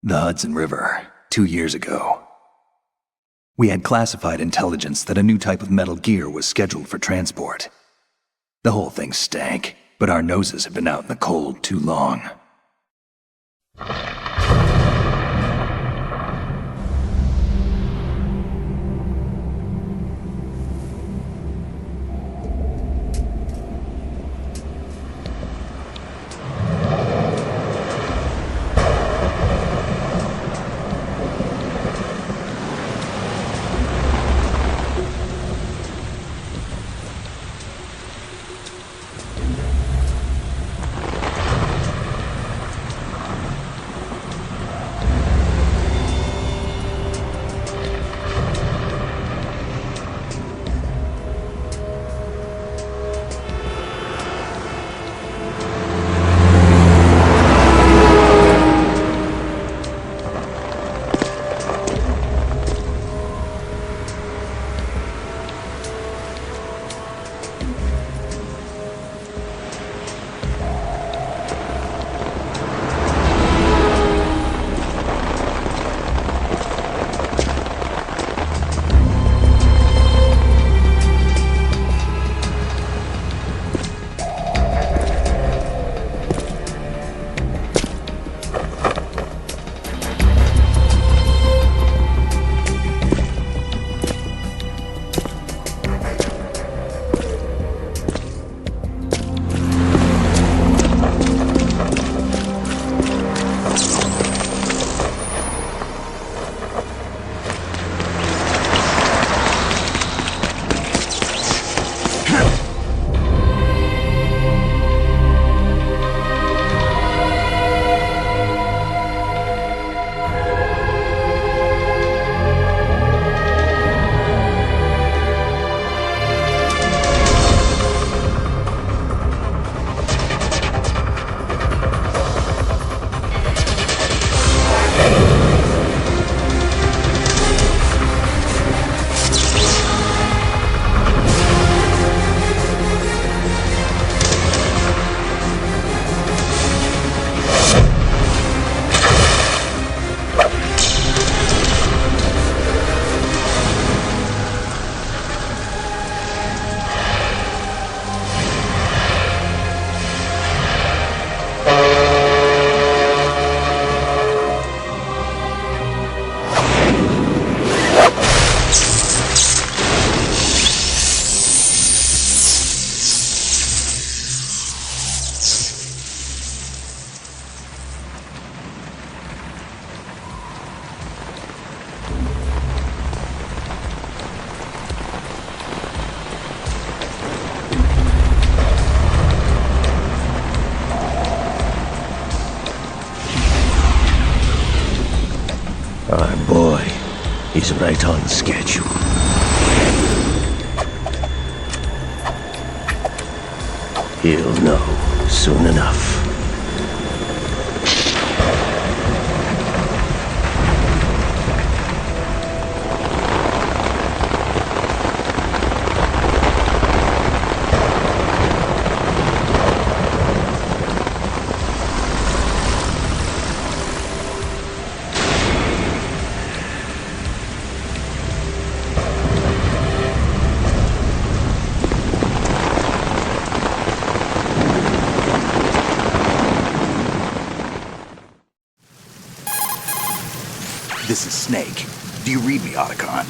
The Hudson River, 2 years ago. We had classified intelligence that a new type of metal gear was scheduled for transport. The whole thing stank, but our noses had been out in the cold too long. Our boy is right on schedule. He'll know soon enough. This is Snake. Do you read me, Otacon?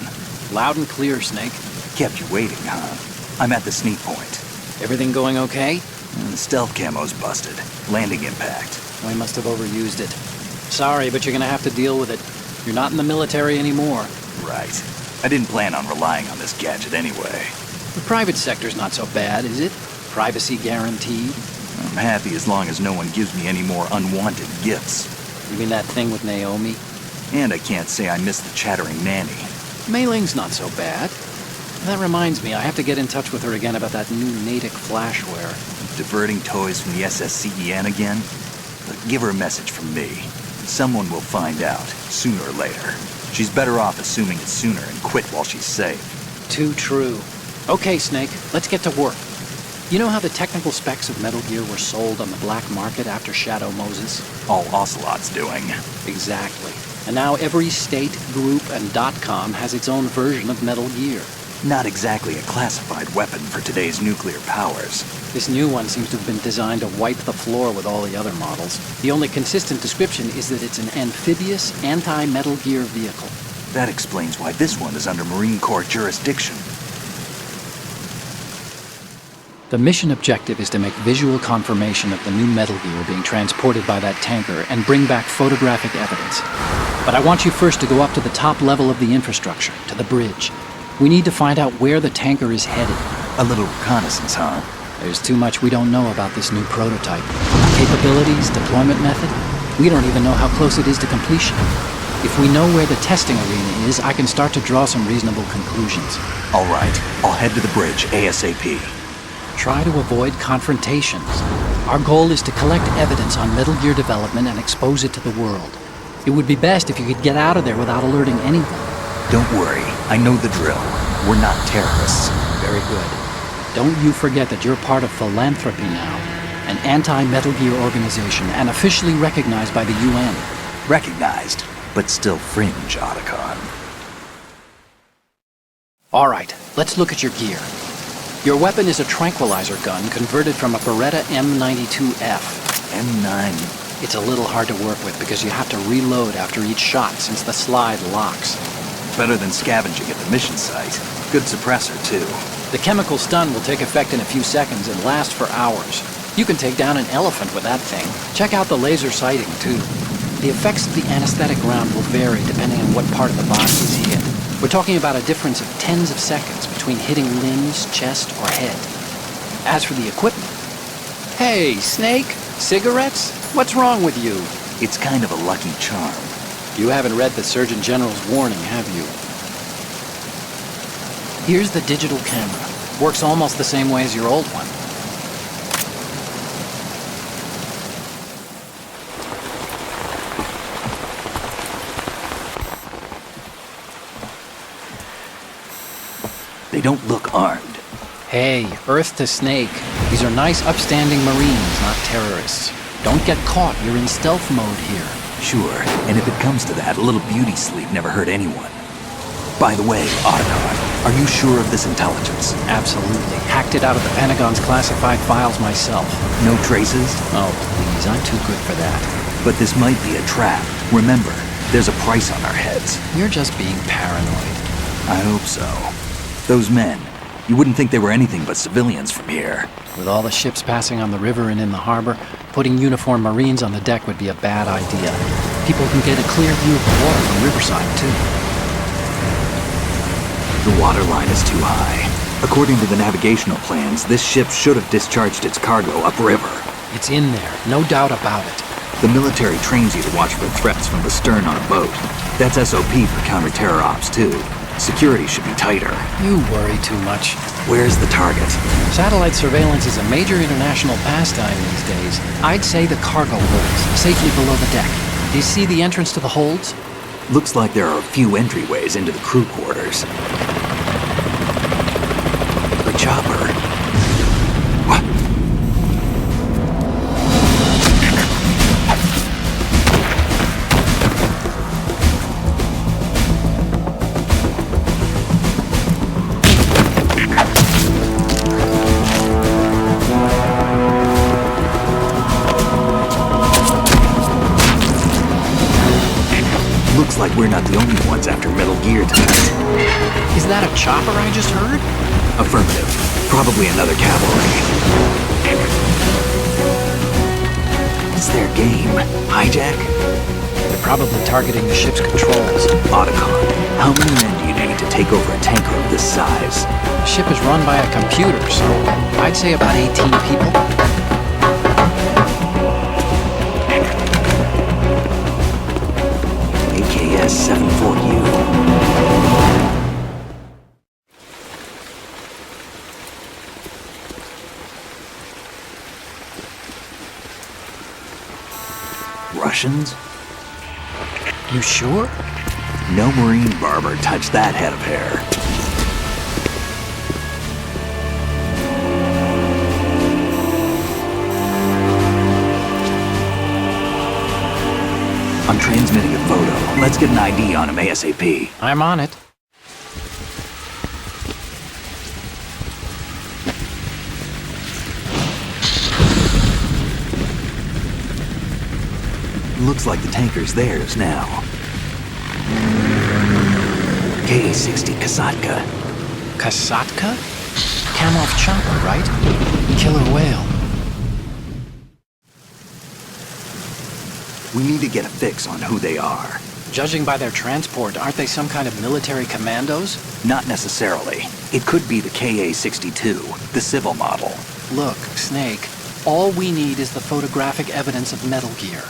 Loud and clear, Snake. Kept you waiting, huh? I'm at the sneak point. Everything going okay? The stealth camo's busted. Landing impact. We must have overused it. Sorry, but you're gonna have to deal with it. You're not in the military anymore. Right. I didn't plan on relying on this gadget anyway. The private sector's not so bad, is it? Privacy guaranteed. I'm happy as long as no one gives me any more unwanted gifts. You mean that thing with Naomi? And I can't say I miss the chattering nanny. Mei Ling's not so bad. That reminds me, I have to get in touch with her again about that new Natick flashware. Diverting toys from the SSCEN again? But give her a message from me. Someone will find out, sooner or later. She's better off assuming it sooner and quit while she's safe. Too true. Okay, Snake, let's get to work. You know how the technical specs of Metal Gear were sold on the black market after Shadow Moses? All Ocelot's doing. Exactly. And now every state, group, and .com has its own version of Metal Gear. Not exactly a classified weapon for today's nuclear powers. This new one seems to have been designed to wipe the floor with all the other models. The only consistent description is that it's an amphibious, anti-Metal Gear vehicle. That explains why this one is under Marine Corps jurisdiction. The mission objective is to make visual confirmation of the new Metal Gear being transported by that tanker and bring back photographic evidence. But I want you first to go up to the top level of the infrastructure, to the bridge. We need to find out where the tanker is headed. A little reconnaissance, huh? There's too much we don't know about this new prototype. Capabilities, deployment method. We don't even know how close it is to completion. If we know where the testing arena is, I can start to draw some reasonable conclusions. All right, I'll head to the bridge ASAP. Try to avoid confrontations. Our goal is to collect evidence on Metal Gear development and expose it to the world. It would be best if you could get out of there without alerting anyone. Don't worry, I know the drill. We're not terrorists. Very good. Don't you forget that you're part of Philanthropy now, an anti-Metal Gear organization and officially recognized by the UN. Recognized, but still fringe, Otacon. All right, let's look at your gear. Your weapon is a tranquilizer gun converted from a Beretta M92F. M9. It's a little hard to work with because you have to reload after each shot since the slide locks. Better than scavenging at the mission site. Good suppressor, too. The chemical stun will take effect in a few seconds and last for hours. You can take down an elephant with that thing. Check out the laser sighting, too. The effects of the anesthetic round will vary depending on what part of the body is hit. We're talking about a difference of tens of seconds between hitting limbs, chest, or head. As for the equipment... Hey, Snake! Cigarettes? What's wrong with you? It's kind of a lucky charm. You haven't read the Surgeon General's warning, have you? Here's the digital camera. Works almost the same way as your old one. They don't look armed. Hey, Earth to Snake. These are nice, upstanding Marines, not terrorists. Don't get caught. You're in stealth mode here. Sure, and if it comes to that, a little beauty sleep never hurt anyone. By the way, Otacon, are you sure of this intelligence? Absolutely. Hacked it out of the Pentagon's classified files myself. No traces? Oh, please, I'm too good for that. But this might be a trap. Remember, there's a price on our heads. You're just being paranoid. I hope so. Those men, you wouldn't think they were anything but civilians from here. With all the ships passing on the river and in the harbor, putting uniformed Marines on the deck would be a bad idea. People can get a clear view of the water from Riverside, too. The water line is too high. According to the navigational plans, this ship should have discharged its cargo upriver. It's in there, no doubt about it. The military trains you to watch for threats from the stern on a boat. That's SOP for counter-terror ops, too. Security should be tighter. You worry too much. Where's the target? Satellite surveillance is a major international pastime these days. I'd say the cargo holds, safely below the deck. Do you see the entrance to the holds? Looks like there are a few entryways into the crew quarters. The chopper. What? Looks like we're not the only ones after Metal Gear tonight. Is that a chopper I just heard? Affirmative. Probably another cavalry. It's their game. Hijack? They're probably targeting the ship's controls. Otacon, how many men do you need to take over a tanker of this size? The ship is run by a computer, so I'd say about 18 people. AKS-74U. Russians? You sure? No Marine barber touched that head of hair. I'm transmitting a photo. Let's get an ID on him ASAP. I'm on it. Looks like the tanker's theirs now. KA-60 Kasatka. Kasatka? Kamov chopper, right? Killer whale. We need to get a fix on who they are. Judging by their transport, aren't they some kind of military commandos? Not necessarily. It could be the KA-62, the civil model. Look, Snake, all we need is the photographic evidence of Metal Gear.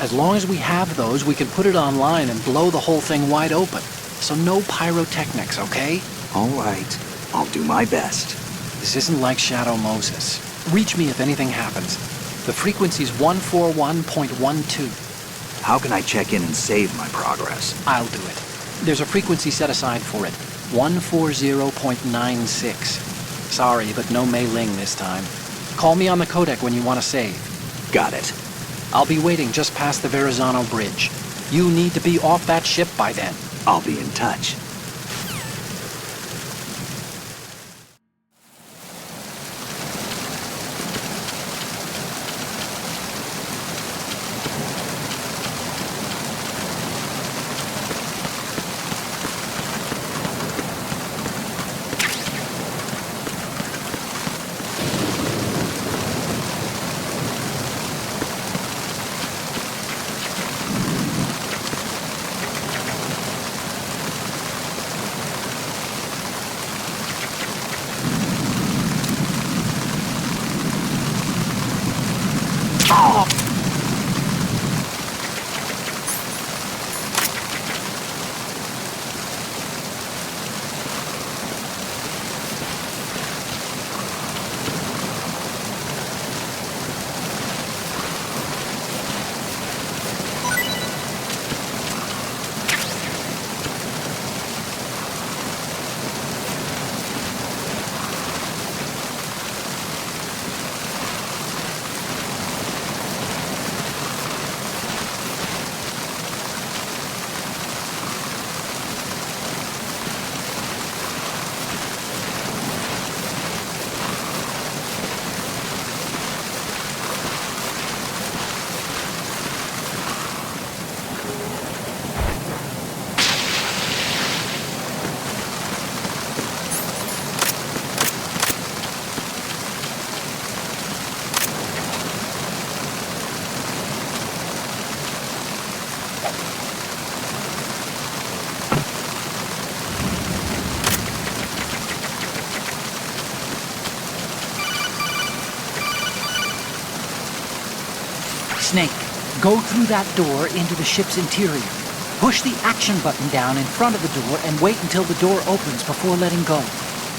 As long as we have those, we can put it online and blow the whole thing wide open. So no pyrotechnics, okay? All right. I'll do my best. This isn't like Shadow Moses. Reach me if anything happens. The frequency's 141.12. How can I check in and save my progress? I'll do it. There's a frequency set aside for it. 140.96. Sorry, but no Mei Ling this time. Call me on the codec when you want to save. Got it. I'll be waiting just past the Verrazano Bridge. You need to be off that ship by then. I'll be in touch. Snake, go through that door into the ship's interior. Push the action button down in front of the door and wait until the door opens before letting go.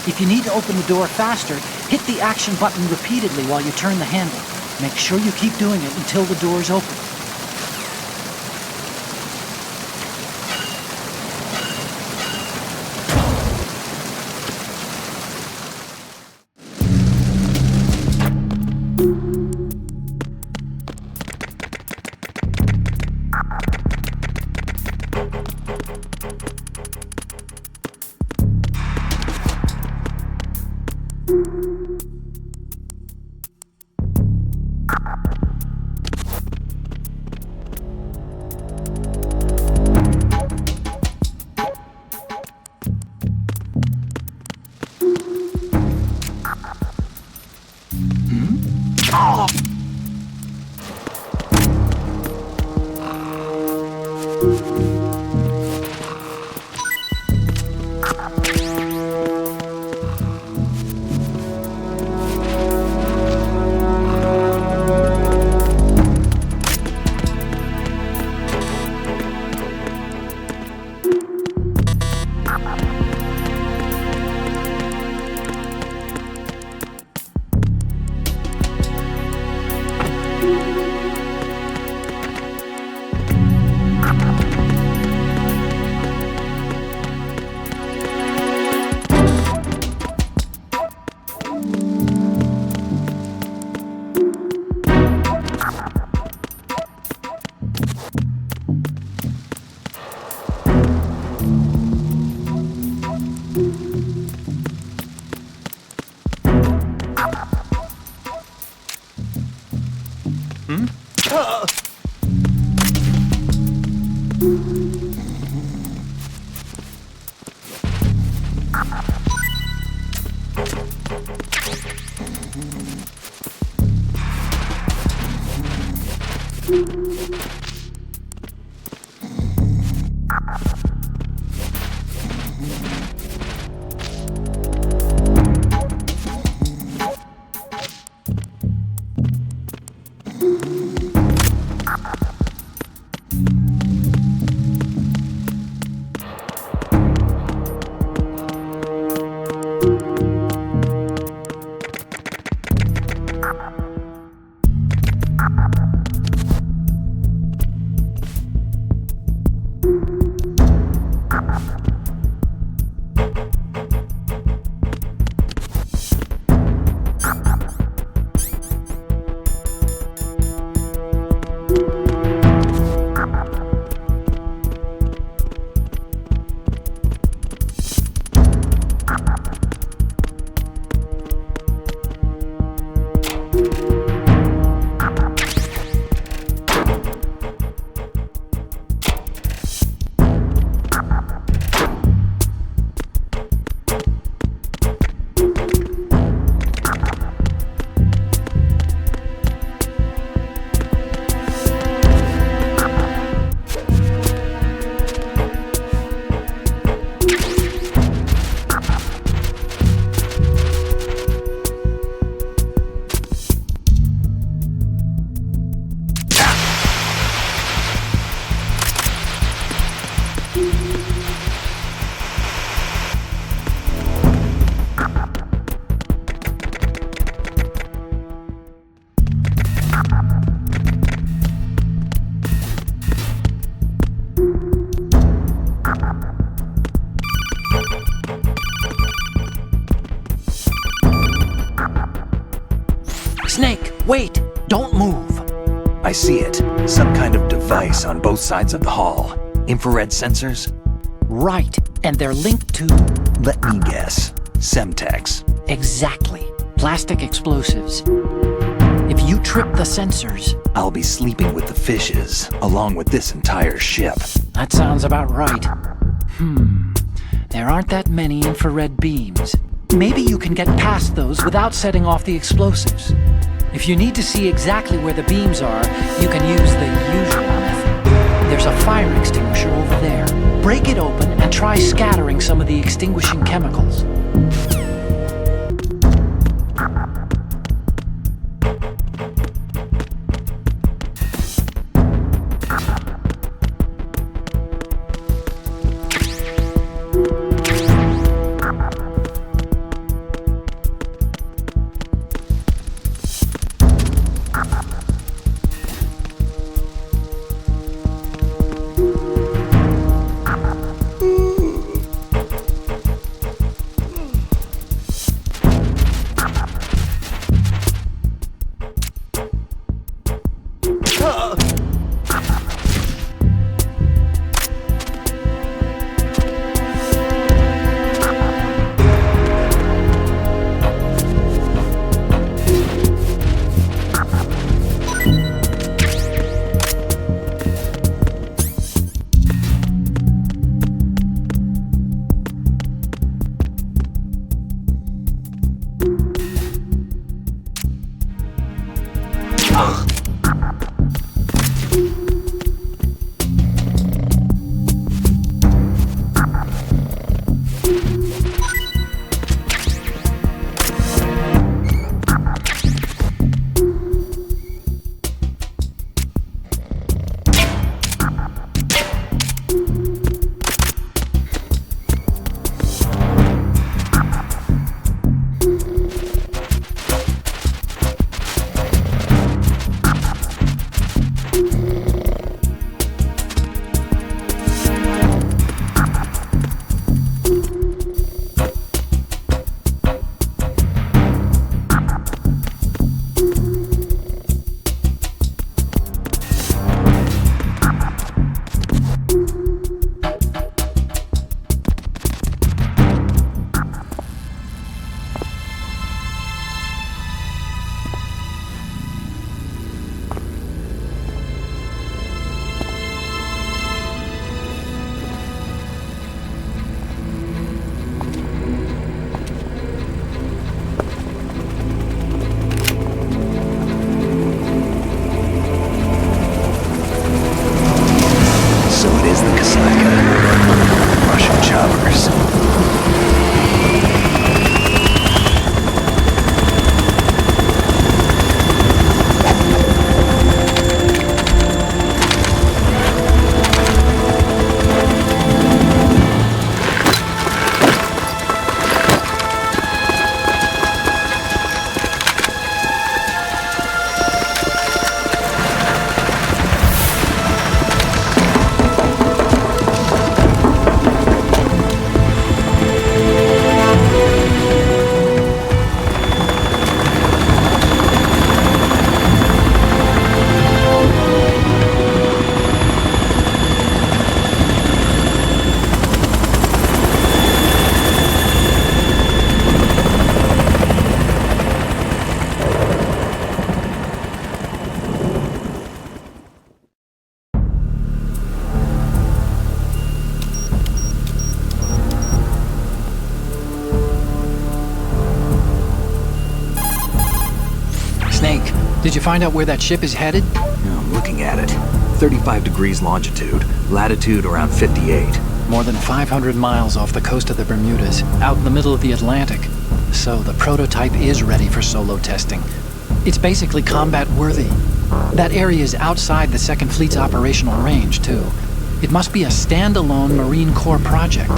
If you need to open the door faster, hit the action button repeatedly while you turn the handle. Make sure you keep doing it until the door's open. Snake, wait! Don't move! I see it. Some kind of device on both sides of the hall. Infrared sensors? Right, and they're linked to... Let me guess. Semtex. Exactly. Plastic explosives. If you trip the sensors... I'll be sleeping with the fishes, along with this entire ship. That sounds about right. There aren't that many infrared beams. Maybe you can get past those without setting off the explosives. If you need to see exactly where the beams are, you can use the usual method. There's a fire extinguisher over there. Break it open and try scattering some of the extinguishing chemicals. Did you find out where that ship is headed? Now, I'm looking at it. 35 degrees longitude, latitude around 58. More than 500 miles off the coast of the Bermudas, out in the middle of the Atlantic. So the prototype is ready for solo testing. It's basically combat-worthy. That area is outside the Second Fleet's operational range, too. It must be a standalone Marine Corps project,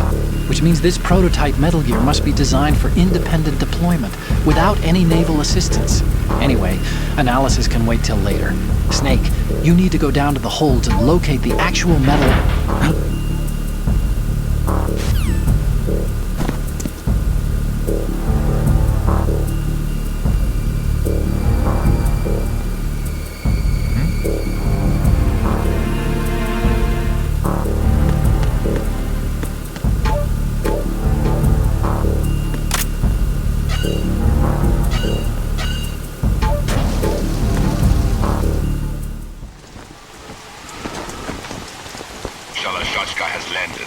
which means this prototype Metal Gear must be designed for independent deployment, without any naval assistance. Anyway, analysis can wait till later. Snake, you need to go down to the holds and locate the actual metal... Shalashashka has landed.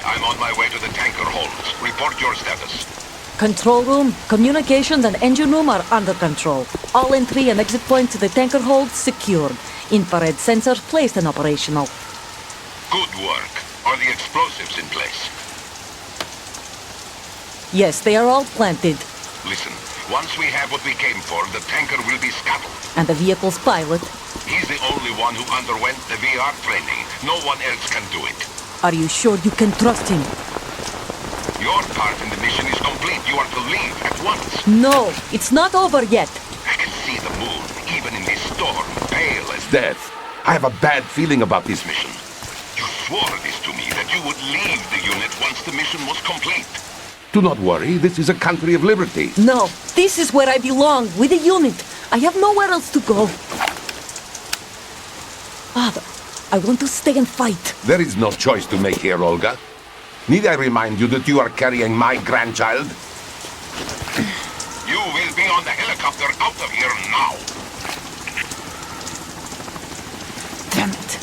I'm on my way to the tanker holds. Report your status. Control room, communications and engine room are under control. All entry and exit points to the tanker hold secured. Infrared sensors placed and operational. Good work. Are the explosives in place? Yes, they are all planted. Listen, once we have what we came for, the tanker will be scuttled. And the vehicle's pilot. He's the only one who underwent the VR training. No one else can do it. Are you sure you can trust him? Your part in the mission is complete. You are to leave at once. No, it's not over yet. I can see the moon, even in this storm, pale as death. I have a bad feeling about this mission. You swore this to me, that you would leave the unit once the mission was complete. Do not worry, this is a country of liberty. No, this is where I belong, with the unit. I have nowhere else to go. Father, I want to stay and fight. There is no choice to make here, Olga. Need I remind you that you are carrying my grandchild? You will be on the helicopter out of here now. Damn it.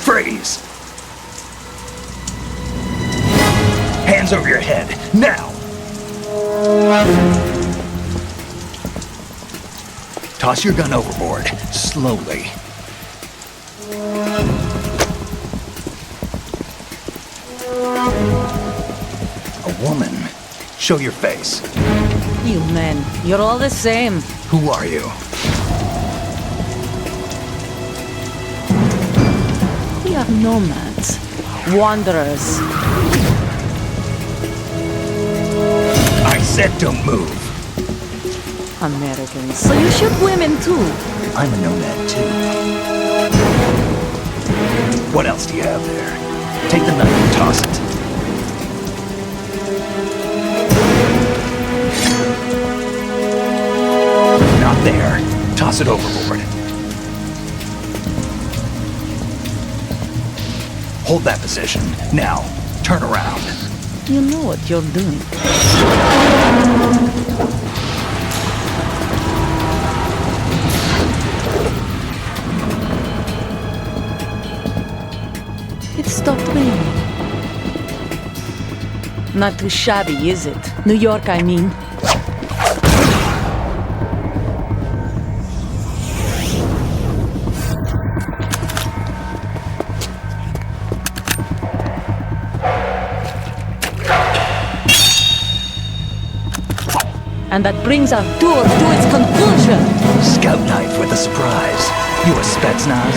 Freeze! Hands over your head, now! Toss your gun overboard, slowly. A woman. Show your face. You men, you're all the same. Who are you? We are nomads. Wanderers. I said don't move. Americans. So you shoot women too. I'm a nomad too. What else do you have there? Take the knife and toss it. Not there. Toss it overboard. Hold that position. Now, turn around. You know what you're doing. It stopped raining. Not too shabby, is it? New York, I mean. And that brings our tour to its conclusion. Scout knife with a surprise. You a Spetsnaz?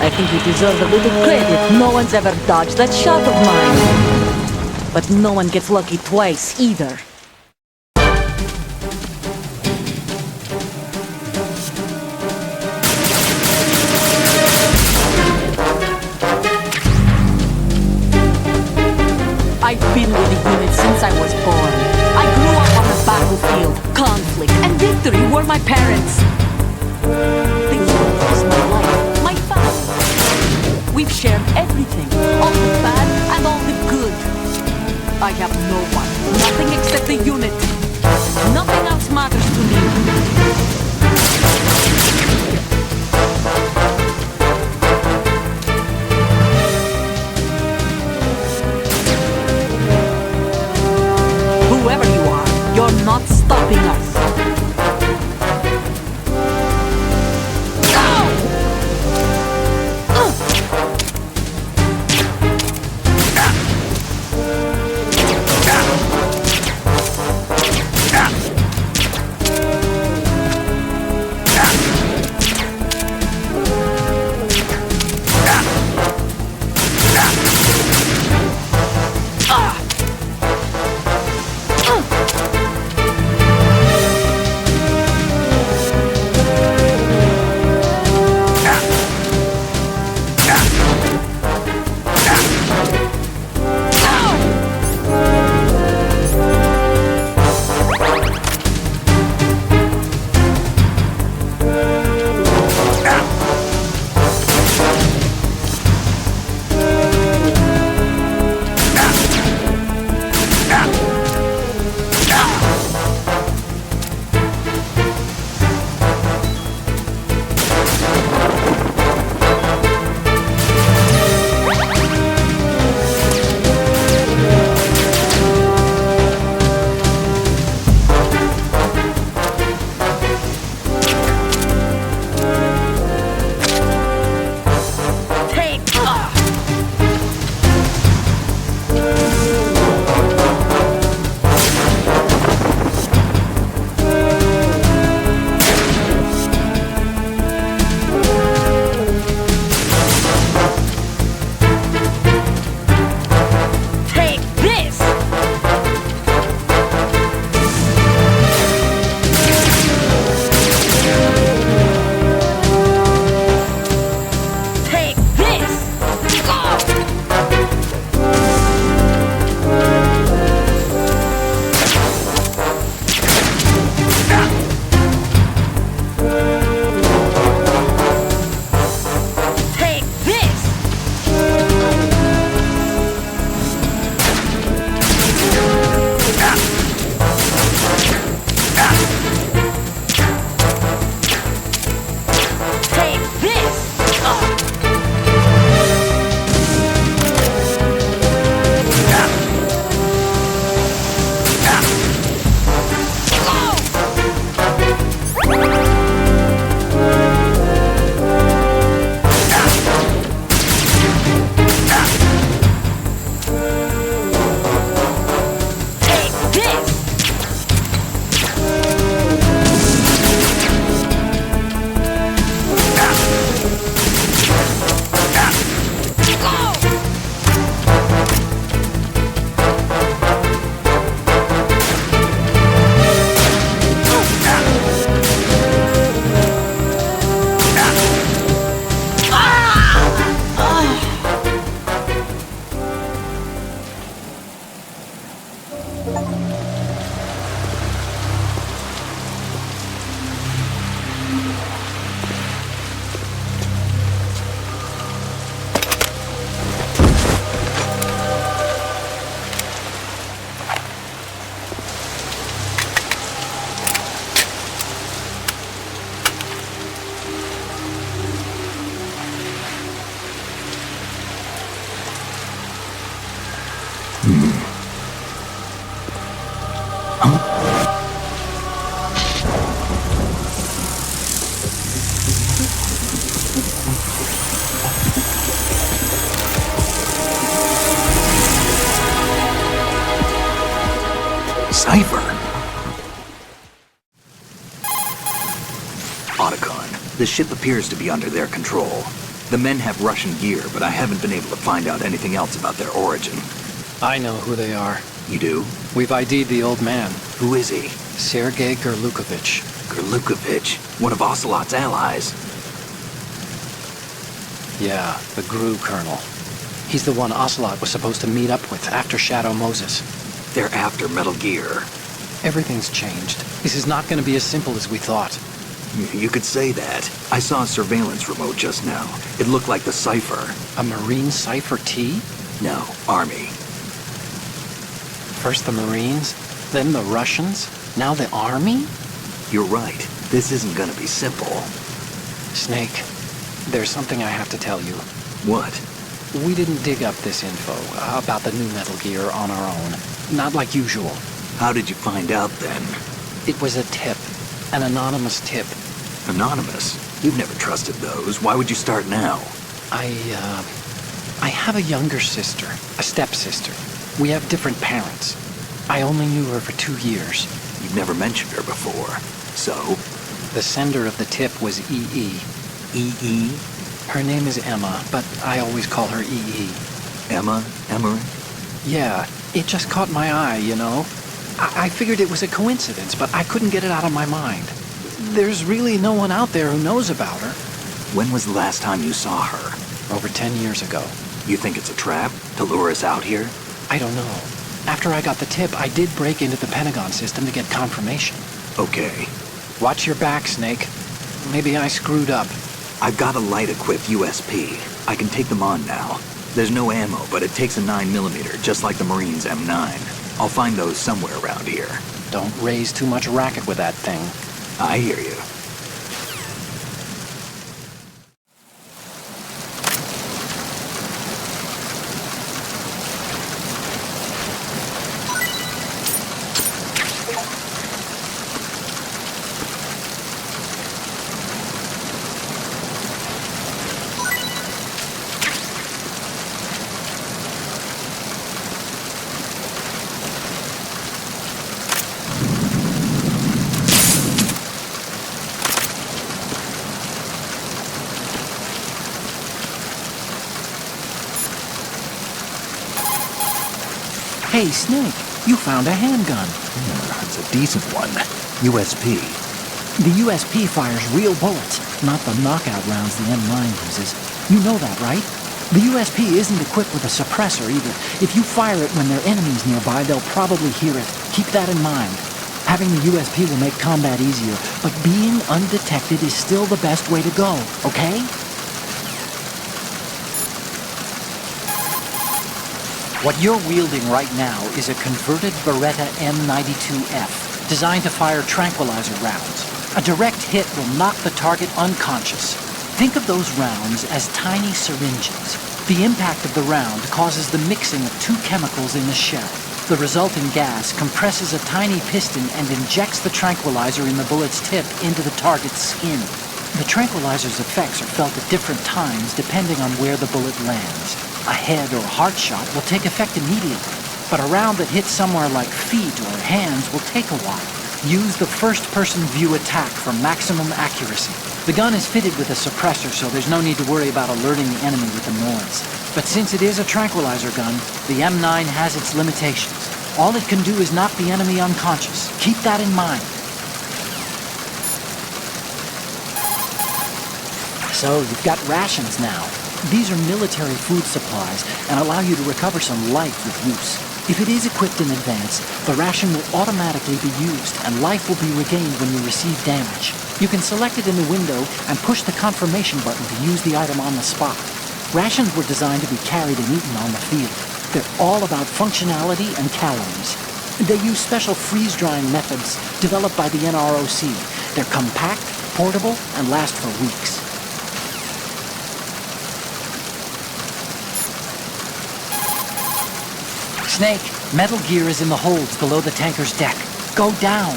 I think you deserve a little credit. No one's ever dodged that shot of mine. But no one gets lucky twice, either. I've been with the unit since I was born. I grew up on the battlefield. Conflict and victory were my parents. The unit is my life, my family. We've shared everything, all the bad and all the good. I have no one, nothing except the unit. Nothing else matters to me. Cypher! Otacon, the ship appears to be under their control. The men have Russian gear, but I haven't been able to find out anything else about their origin. I know who they are. You do? We've ID'd the old man, Who is he? Sergei Gerlukovich. Gerlukovich, one of Ocelot's allies. Yeah, the GRU colonel. He's the one Ocelot was supposed to meet up with after Shadow Moses. They're after Metal Gear. Everything's changed. This is not going to be as simple as we thought. You could say that. I saw a surveillance remote just now. It looked like the Cypher. A Marine Cypher T? No, Army. First the Marines, then the Russians, now the Army? You're right. This isn't gonna be simple. Snake, there's something I have to tell you. What? We didn't dig up this info about the new Metal Gear on our own. Not like usual. How did you find out then? It was a tip. An anonymous tip. Anonymous? You've never trusted those. Why would you start now? I have a younger sister, a stepsister. We have different parents. I only knew her for 2 years. You've never mentioned her before. So? The sender of the tip was EE. EE? Her name is Emma, but I always call her EE. Emma? Emery? Yeah, it just caught my eye, you know? I figured it was a coincidence, but I couldn't get it out of my mind. There's really no one out there who knows about her. When was the last time you saw her? Over 10 years ago. You think it's a trap? To lure us out here? I don't know. After I got the tip, I did break into the Pentagon system to get confirmation. Okay. Watch your back, Snake. Maybe I screwed up. I've got a light-equipped USP. I can take them on now. There's no ammo, but it takes a 9mm, just like the Marines' M9. I'll find those somewhere around here. Don't raise too much racket with that thing. I hear you. Hey, Snake, you found a handgun. It's a decent one. USP. The USP fires real bullets, not the knockout rounds the M9 uses. You know that, right? The USP isn't equipped with a suppressor either. If you fire it when there are enemies nearby, they'll probably hear it. Keep that in mind. Having the USP will make combat easier, but being undetected is still the best way to go, okay? What you're wielding right now is a converted Beretta M92F, designed to fire tranquilizer rounds. A direct hit will knock the target unconscious. Think of those rounds as tiny syringes. The impact of the round causes the mixing of two chemicals in the shell. The resulting gas compresses a tiny piston and injects the tranquilizer in the bullet's tip into the target's skin. The tranquilizer's effects are felt at different times depending on where the bullet lands. A head or heart shot will take effect immediately, but a round that hits somewhere like feet or hands will take a while. Use the first-person view attack for maximum accuracy. The gun is fitted with a suppressor, so there's no need to worry about alerting the enemy with the noise. But since it is a tranquilizer gun, the M9 has its limitations. All it can do is knock the enemy unconscious. Keep that in mind. So, you've got rations now. These are military food supplies and allow you to recover some life with use. If it is equipped in advance, the ration will automatically be used and life will be regained when you receive damage. You can select it in the window and push the confirmation button to use the item on the spot. Rations were designed to be carried and eaten on the field. They're all about functionality and calories. They use special freeze-drying methods developed by the NROC. They're compact, portable, and last for weeks. Snake, Metal Gear is in the holds below the tanker's deck. Go down!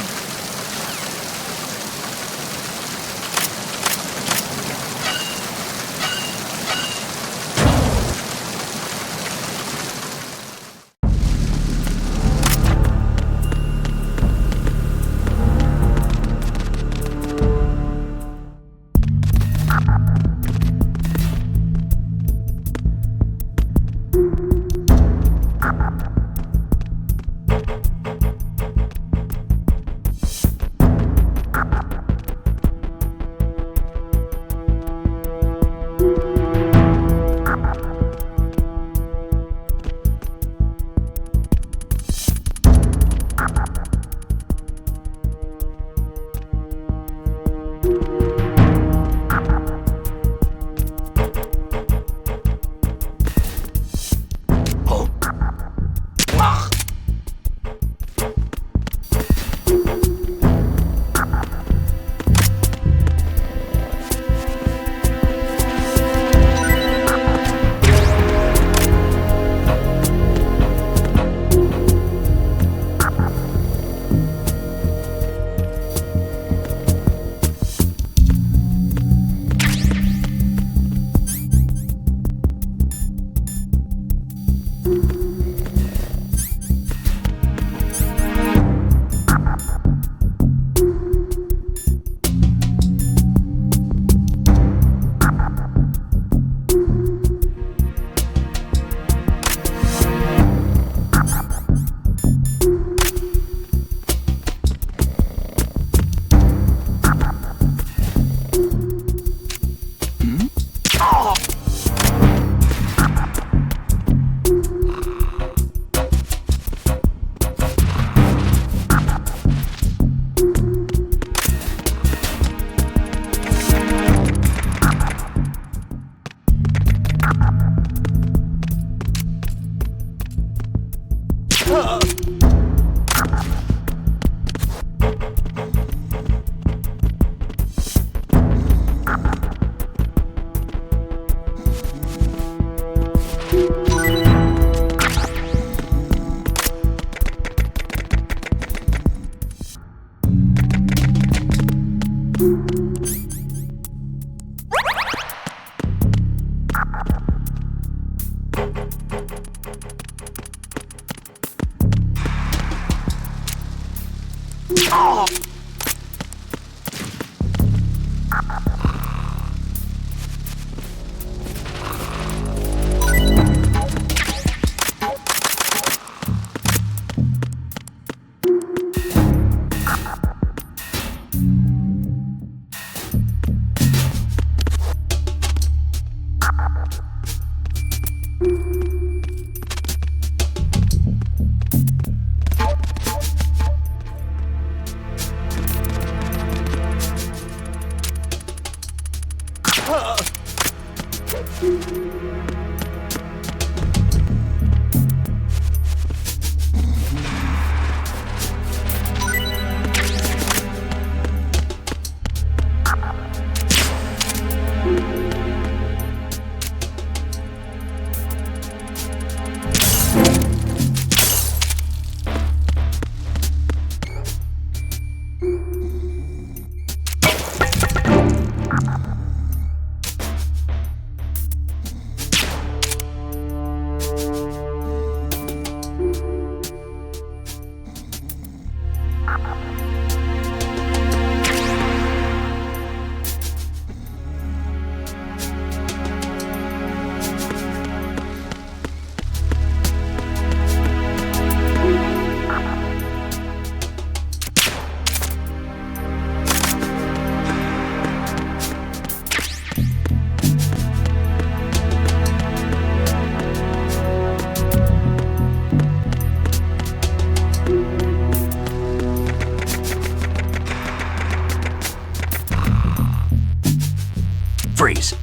Freeze.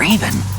Raven?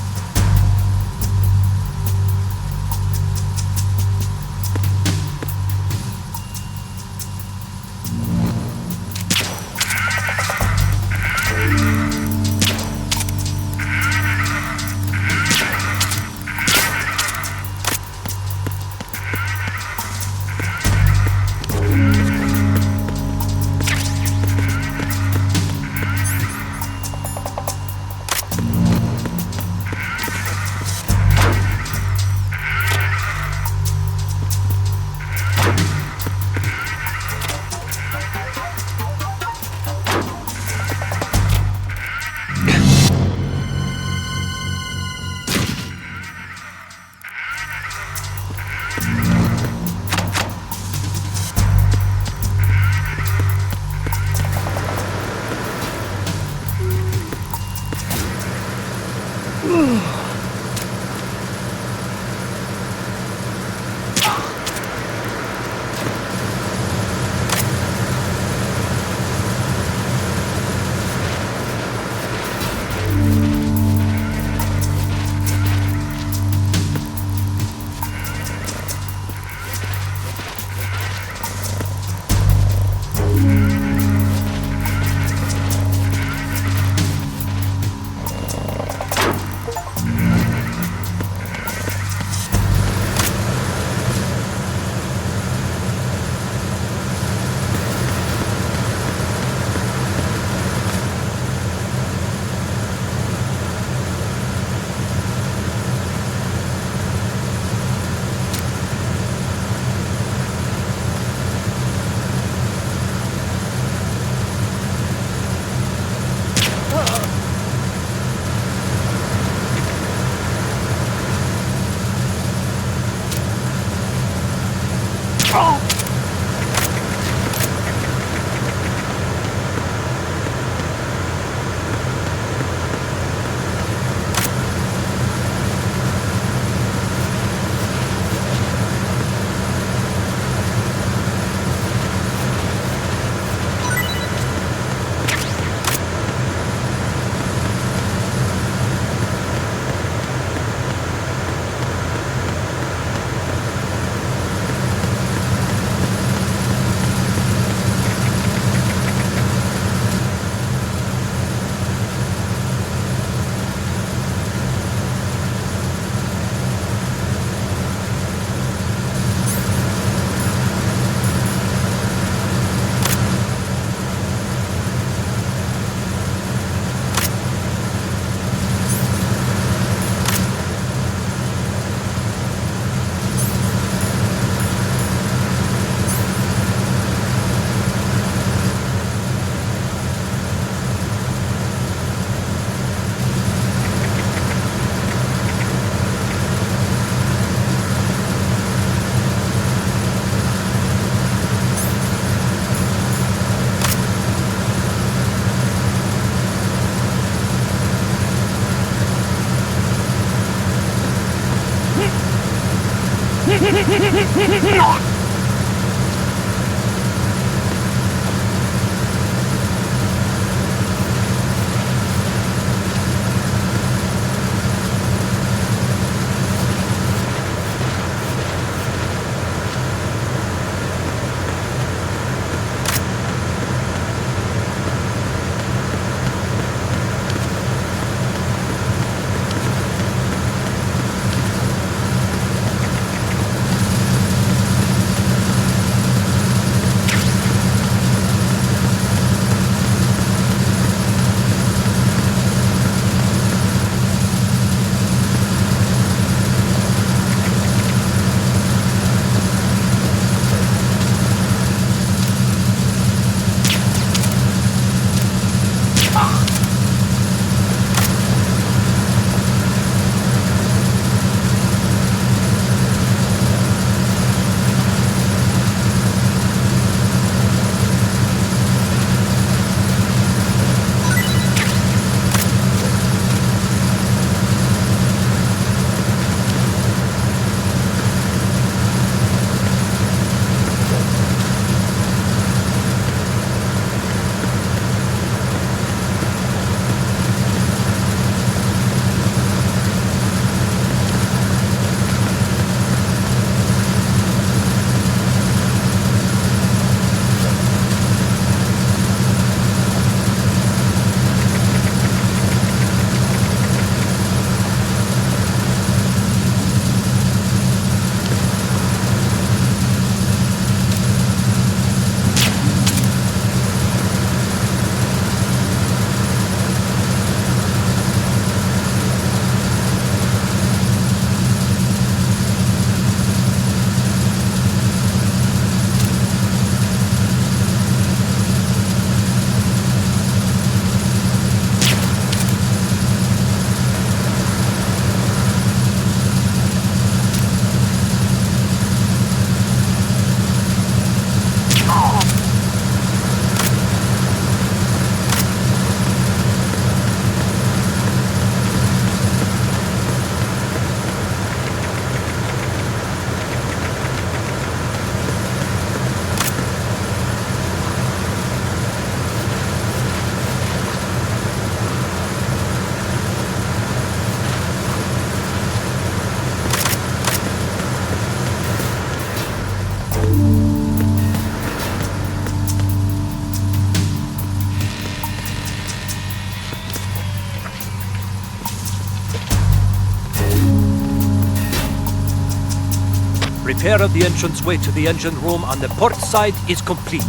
Repair of the entranceway to the engine room on the port side is complete.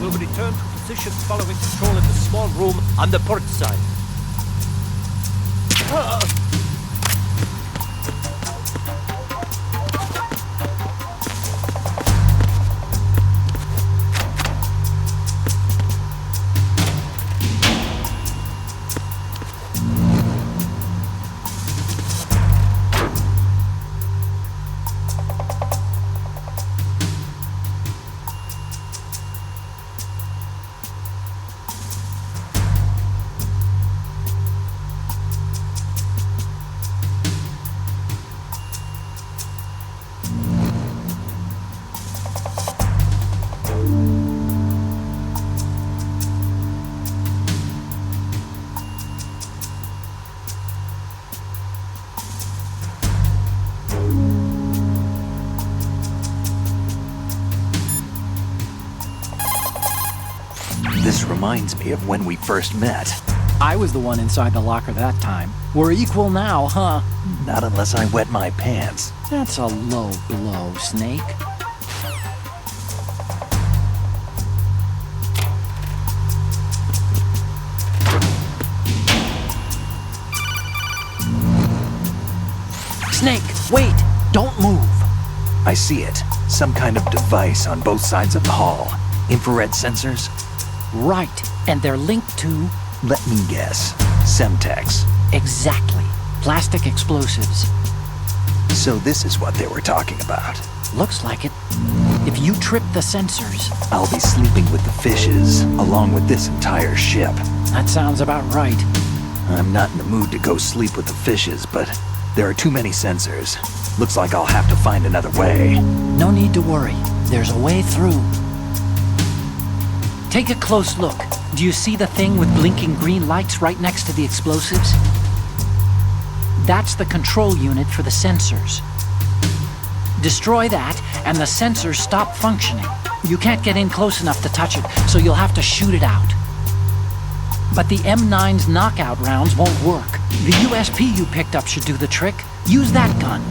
We'll return to position following control in the small room on the port side. This reminds me of when we first met. I was the one inside the locker that time. We're equal now, huh? Not unless I wet my pants. That's a low blow, Snake. Snake, wait! Don't move! I see it. Some kind of device on both sides of the hall. Infrared sensors? Right, and they're linked to... Let me guess. Semtex. Exactly. Plastic explosives. So this is what they were talking about. Looks like it. If you trip the sensors... I'll be sleeping with the fishes, along with this entire ship. That sounds about right. I'm not in the mood to go sleep with the fishes, but There are too many sensors. Looks like I'll have to find another way. No need to worry. There's a way through. Take a close look. Do you see the thing with blinking green lights right next to the explosives? That's the control unit for the sensors. Destroy that, and the sensors stop functioning. You can't get in close enough to touch it, so you'll have to shoot it out. But the M9's knockout rounds won't work. The USP you picked up should do the trick. Use that gun.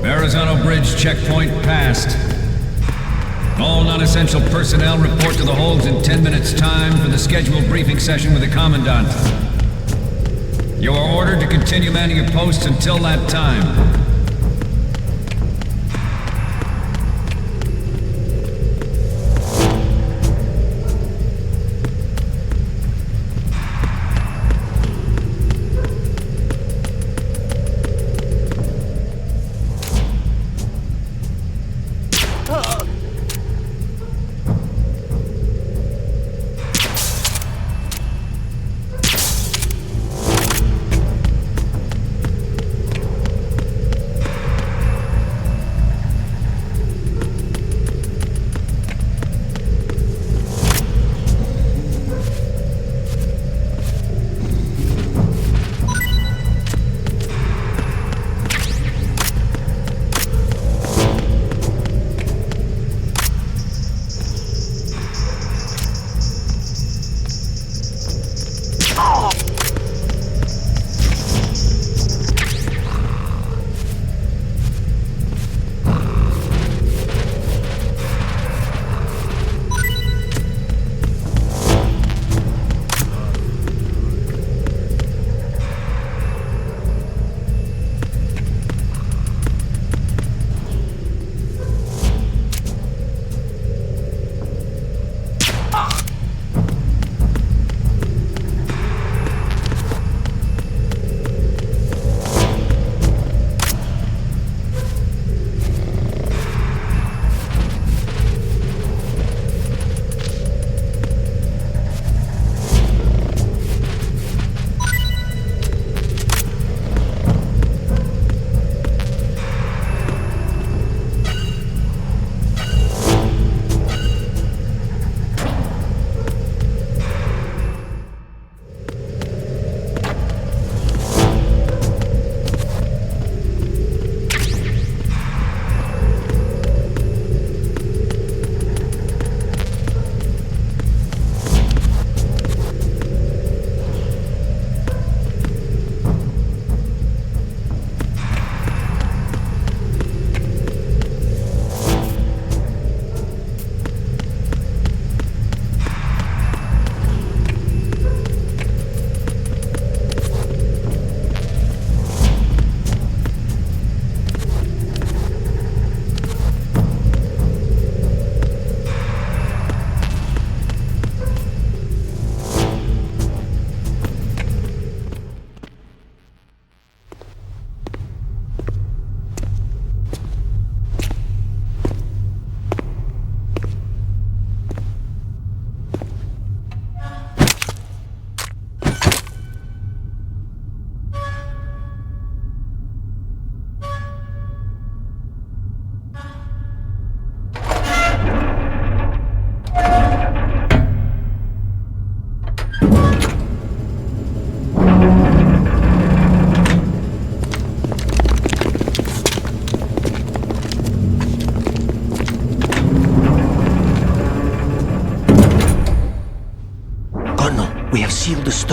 Verrazano Bridge checkpoint passed. All non-essential personnel report to the holds in 10 minutes' time for the scheduled briefing session with the Commandant. You are ordered to continue manning your posts until that time.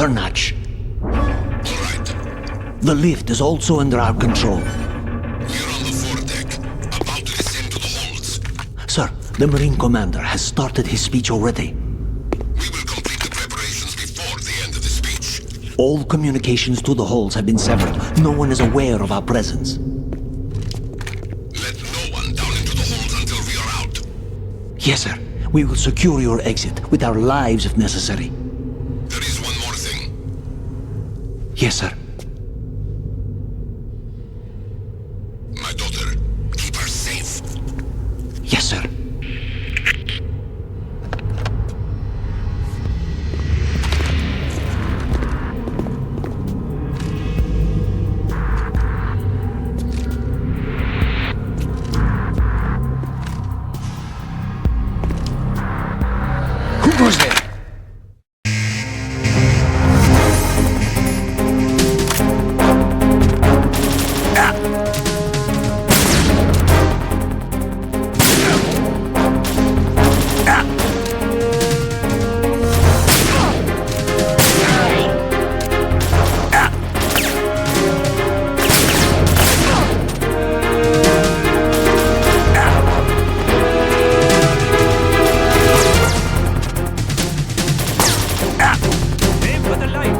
stern hatch. The lift is also under our control. We're on the foredeck, about to descend to the holds. Sir, the Marine Commander has started his speech already. We will complete the preparations before the end of the speech. All communications to the holds have been severed. No one is aware of our presence. Let no one down into the holds until we are out. Yes, sir. We will secure your exit with our lives if necessary. There is one more thing. Yes, sir. My daughter, keep her safe. Yes, sir. Who goes there? Aim for the light.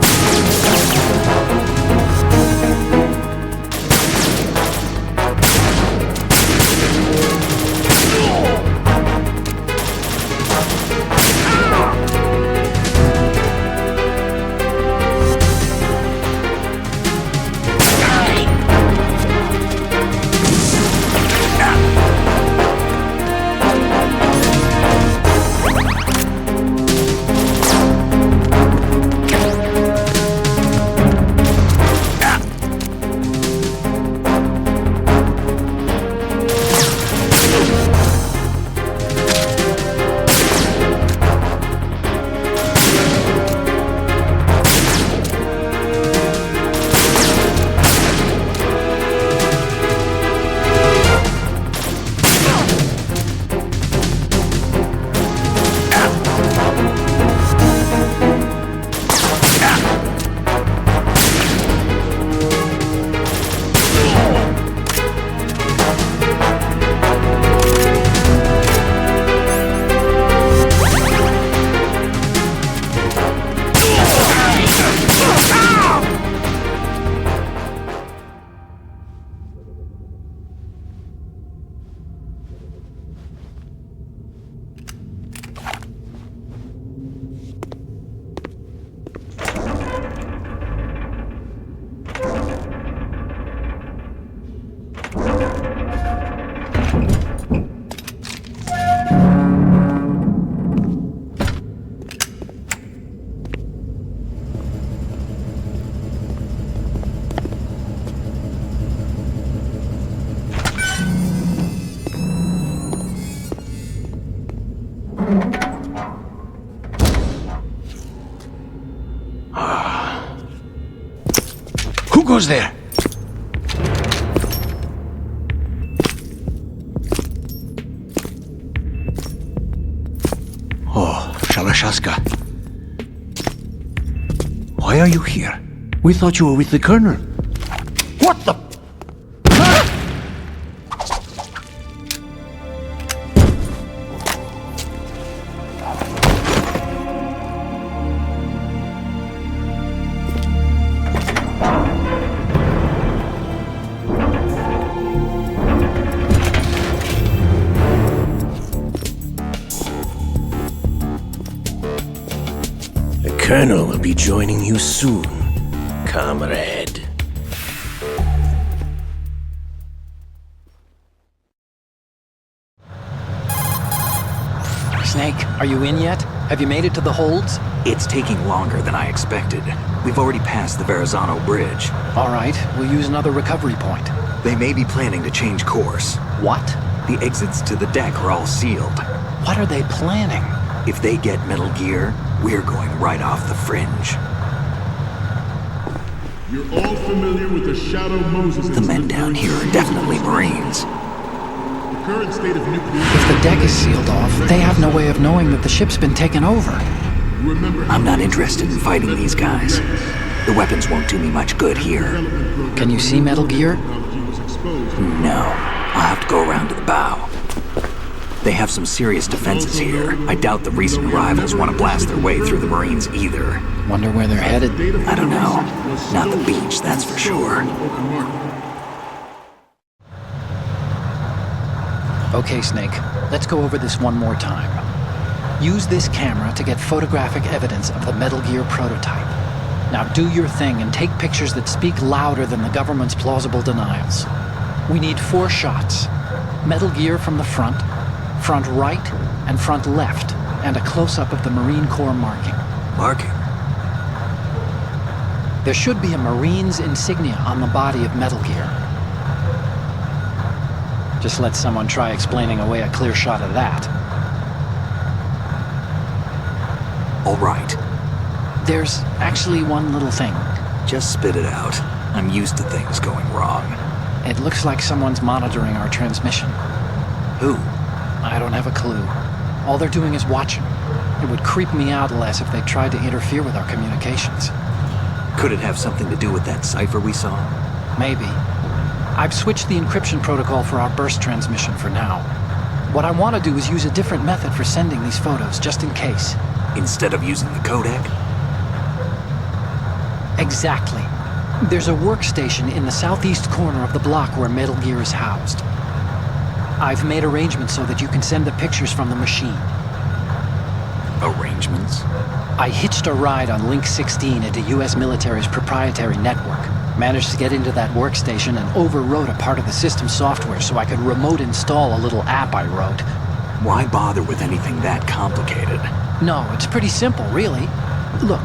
Who goes there? Oh, Shalashaska. Why are you here? We thought you were with the Colonel. What the... The Colonel will be joining you soon, comrade. Snake, are you in yet? Have you made it to the holds? It's taking longer than I expected. We've already passed the Verrazano Bridge. All right, we'll use another recovery point. They may be planning to change course. What? The exits to the deck are all sealed. What are they planning? If they get Metal Gear, we're going right off the fringe. You're all familiar with the Shadow Moses The men down here are definitely Marines. The current state of nuclear... If the deck is sealed off, they have no way of knowing that the ship's been taken over. Remember I'm not interested in fighting these guys. The weapons won't do me much good here. Can you see Metal Gear? No. I'll have to go around to the bow. They have some serious defenses here. I doubt the recent arrivals want to blast their way through the Marines either. Wonder where they're headed? I don't know. Not the beach, that's for sure. Okay, Snake. Let's go over this one more time. Use this camera to get photographic evidence of the Metal Gear prototype. Now do your thing and take pictures that speak louder than the government's plausible denials. We need 4 shots. Metal Gear from the front right, and front left, and a close-up of the Marine Corps marking. Marking? There should be a Marine's insignia on the body of Metal Gear. Just let someone try explaining away a clear shot of that. All right. There's actually one little thing. Just spit it out. I'm used to things going wrong. It looks like someone's monitoring our transmission. Who? I don't have a clue. All they're doing is watching. It would creep me out less if they tried to interfere with our communications. Could it have something to do with that cipher we saw? Maybe. I've switched the encryption protocol for our burst transmission for now. What I want to do is use a different method for sending these photos, just in case. Instead of using the codec? Exactly. There's a workstation in the southeast corner of the block where Metal Gear is housed. I've made arrangements so that you can send the pictures from the machine. Arrangements? I hitched a ride on Link 16 into US military's proprietary network. Managed to get into that workstation and overwrote a part of the system software so I could remote install a little app I wrote. Why bother with anything that complicated? No, it's pretty simple, really. Look,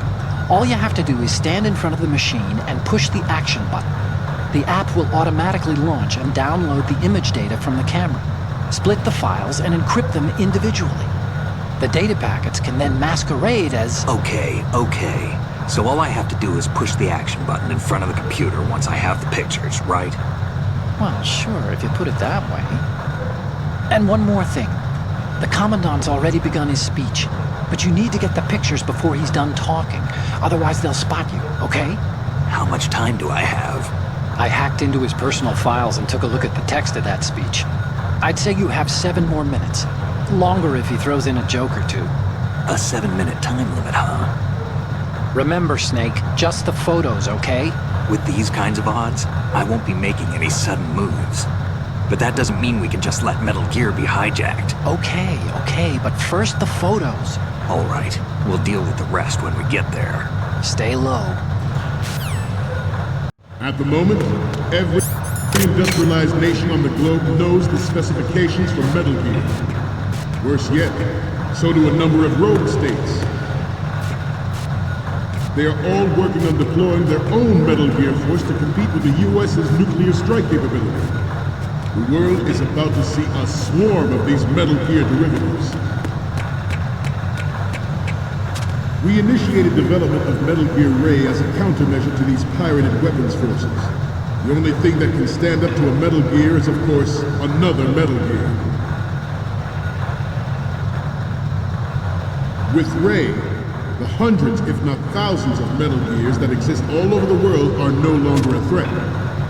all you have to do is stand in front of the machine and push the action button. The app will automatically launch and download the image data from the camera, split the files, and encrypt them individually. The data packets can then masquerade as... Okay. So all I have to do is push the action button in front of the computer once I have the pictures, right? Well, sure, if you put it that way. And one more thing. The Commandant's already begun his speech, but you need to get the pictures before he's done talking. Otherwise, they'll spot you, okay? How much time do I have? I hacked into his personal files and took a look at the text of that speech. I'd say you have 7 more minutes. Longer if he throws in a joke or two. A 7-minute time limit, huh? Remember, Snake, just the photos, okay? With these kinds of odds, I won't be making any sudden moves. But that doesn't mean we can just let Metal Gear be hijacked. Okay, but first the photos. All right, we'll deal with the rest when we get there. Stay low. At the moment, every industrialized nation on the globe knows the specifications for Metal Gear. Worse yet, so do a number of rogue states. They are all working on deploying their own Metal Gear force to compete with the US's nuclear strike capability. The world is about to see a swarm of these Metal Gear derivatives. We initiated development of Metal Gear Ray as a countermeasure to these pirated weapons forces. The only thing that can stand up to a Metal Gear is, of course, another Metal Gear. With Ray, the hundreds, if not thousands, of Metal Gears that exist all over the world are no longer a threat.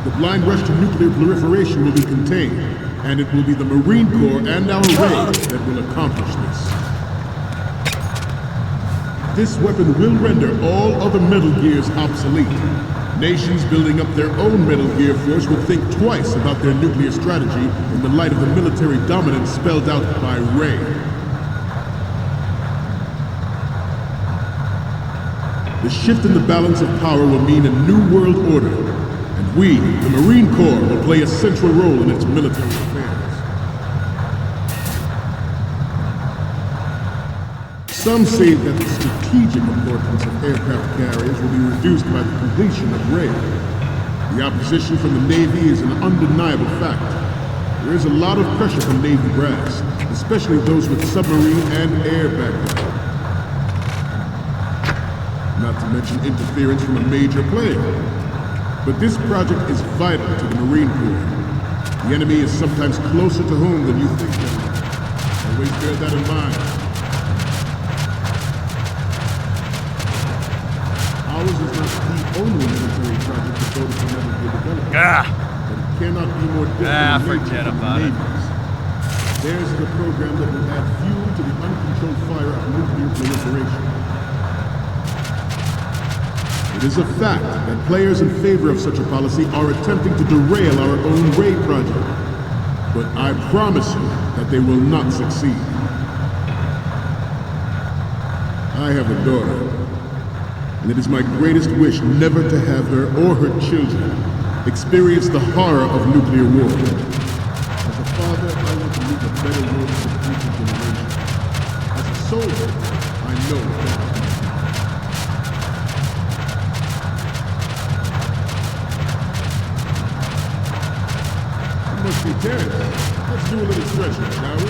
The blind rush to nuclear proliferation will be contained, and it will be the Marine Corps and our Ray that will accomplish this. This weapon will render all other Metal Gears obsolete. Nations building up their own Metal Gear force will think twice about their nuclear strategy in the light of the military dominance spelled out by Ray. The shift in the balance of power will mean a new world order, and we, the Marine Corps, will play a central role in its military affairs. Some say that the strategic importance of aircraft carriers will be reduced by the completion of Ray. The opposition from the Navy is an undeniable fact. There is a lot of pressure from Navy brass, especially those with submarine and air background. Not to mention interference from a major player. But this project is vital to the Marine Corps. The enemy is sometimes closer to home than you think. Always bear that in mind. the only military project devoted to Metal Gear development. But it cannot be more different in nature forget from about the it. Navy's. Theirs is a program that will add fuel to the uncontrolled fire of nuclear proliferation. It is a fact that players in favor of such a policy are attempting to derail our own Ray project. But I promise you that they will not succeed. I have a daughter, and it is my greatest wish never to have her or her children experience the horror of nuclear war. As a father, I want to leave a better world for future generations. As a soldier, I know that. Must be tense. Let's do a little stretching, shall we?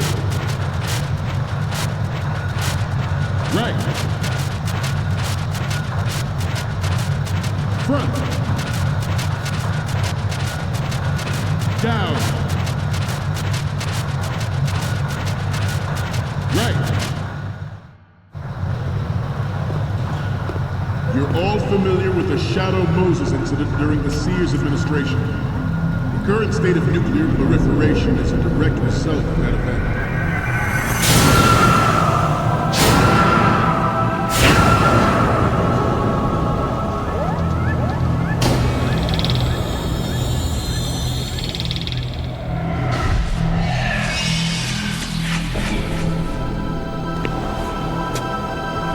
Right. Front. Down. Right. You're all familiar with the Shadow Moses incident during the Sears administration. The current state of nuclear proliferation is a direct result of that event.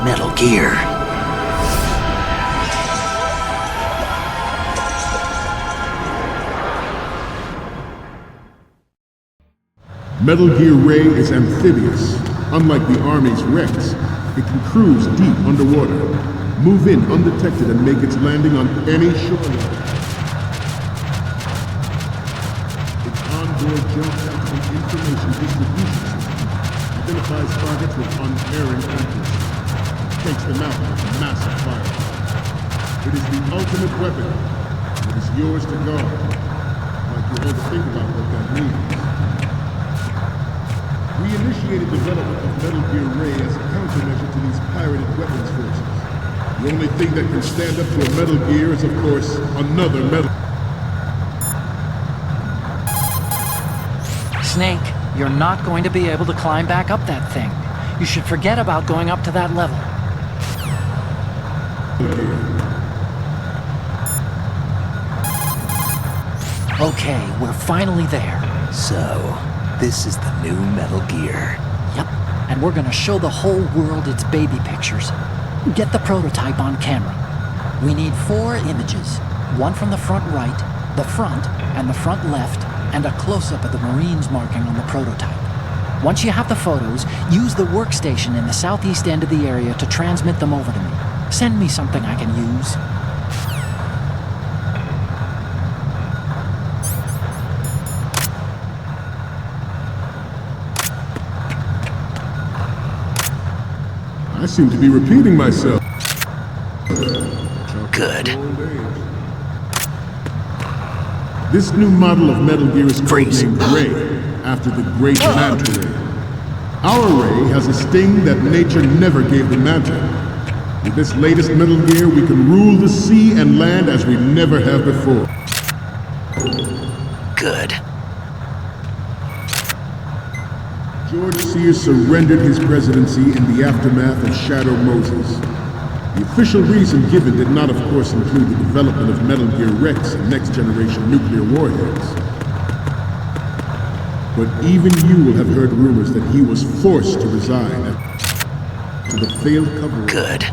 Metal Gear. Metal Gear Ray is amphibious. Unlike the Army's Rex, it can cruise deep underwater, move in undetected and make its landing on any shoreline. Its onboard jump packs and information distribution system identifies targets with unerring accuracy, takes them out with massive fire. It is the ultimate weapon. It is yours to guard. Like you ever think about what that means. We initiated development of Metal Gear Ray as a countermeasure to these pirated weapons forces. The only thing that can stand up to a Metal Gear is, of course, another Metal... Snake, you're not going to be able to climb back up that thing. You should forget about going up to that level. Okay, we're finally there. So, this is the new Metal Gear. Yep, and we're gonna show the whole world its baby pictures. Get the prototype on camera. We need 4 images. One from the front right, the front, and the front left, and a close-up of the Marines marking on the prototype. Once you have the photos, use the workstation in the southeast end of the area to transmit them over to me. Send me something I can use. I seem to be repeating myself. Good. This new model of Metal Gear is codenamed Ray, after the great Manta Ray. Our Ray has a sting that nature never gave the Manta. With this latest Metal Gear, we can rule the sea and land as we never have before. Good. George Sears surrendered his presidency in the aftermath of Shadow Moses. The official reason given did not, of course, include the development of Metal Gear Rex and next-generation nuclear warheads. But even you will have heard rumors that he was forced to resign to the failed cover-up. Good.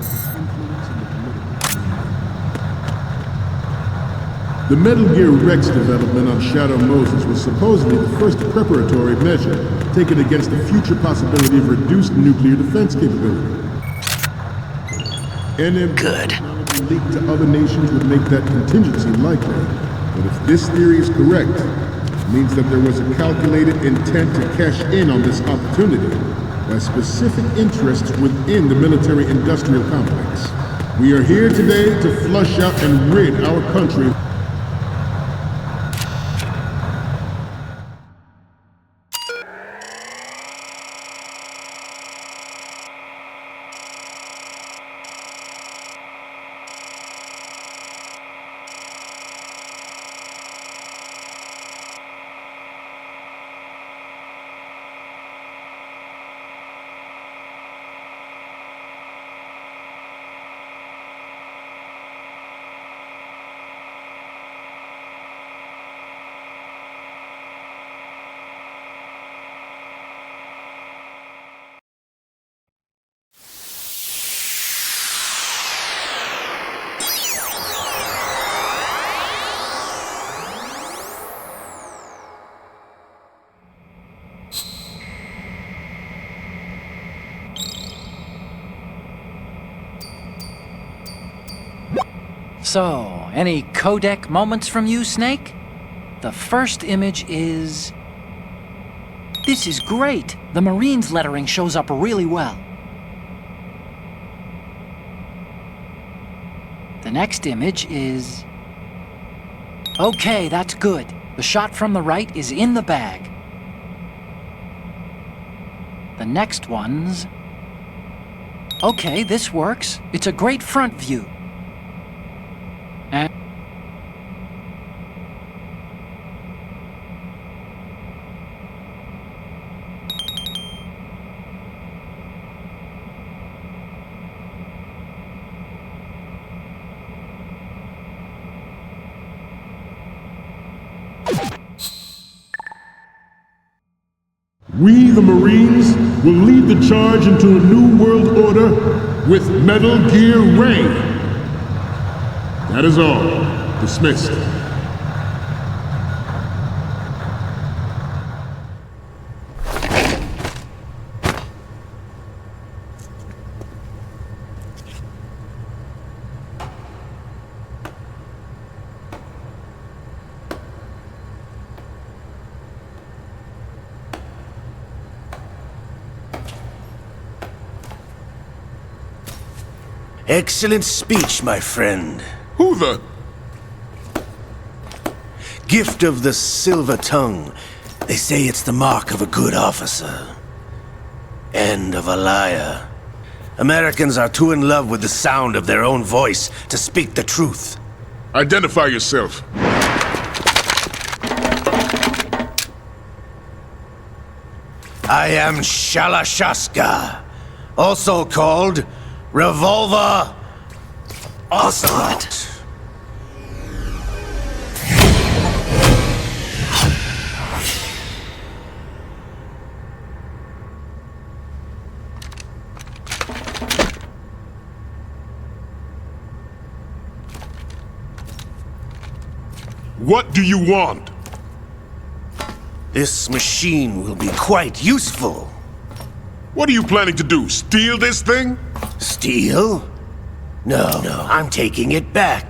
The Metal Gear Rex development on Shadow Moses was supposedly the first preparatory measure taken against the future possibility of reduced nuclear defense capability. NM technology leaked to other nations would make that contingency likely. But if this theory is correct, it means that there was a calculated intent to cash in on this opportunity by specific interests within the military-industrial complex. We are here today to flush out and rid our country So, any codec moments from you, Snake? The first image is... This is great! The Marines lettering shows up really well. The next image is... Okay, that's good. The shot from the right is in the bag. The next one's... Okay, this works. It's a great front view. And... We, the Marines, will lead the charge into a new world order with Metal Gear Ray. That is all. Dismissed. Excellent speech, my friend. Who the... Gift of the silver tongue. They say it's the mark of a good officer. And of a liar. Americans are too in love with the sound of their own voice to speak the truth. Identify yourself. I am Shalashaska, also called Revolver Ocelot. What do you want? This machine will be quite useful. What are you planning to do? Steal this thing? Steal? No, I'm taking it back.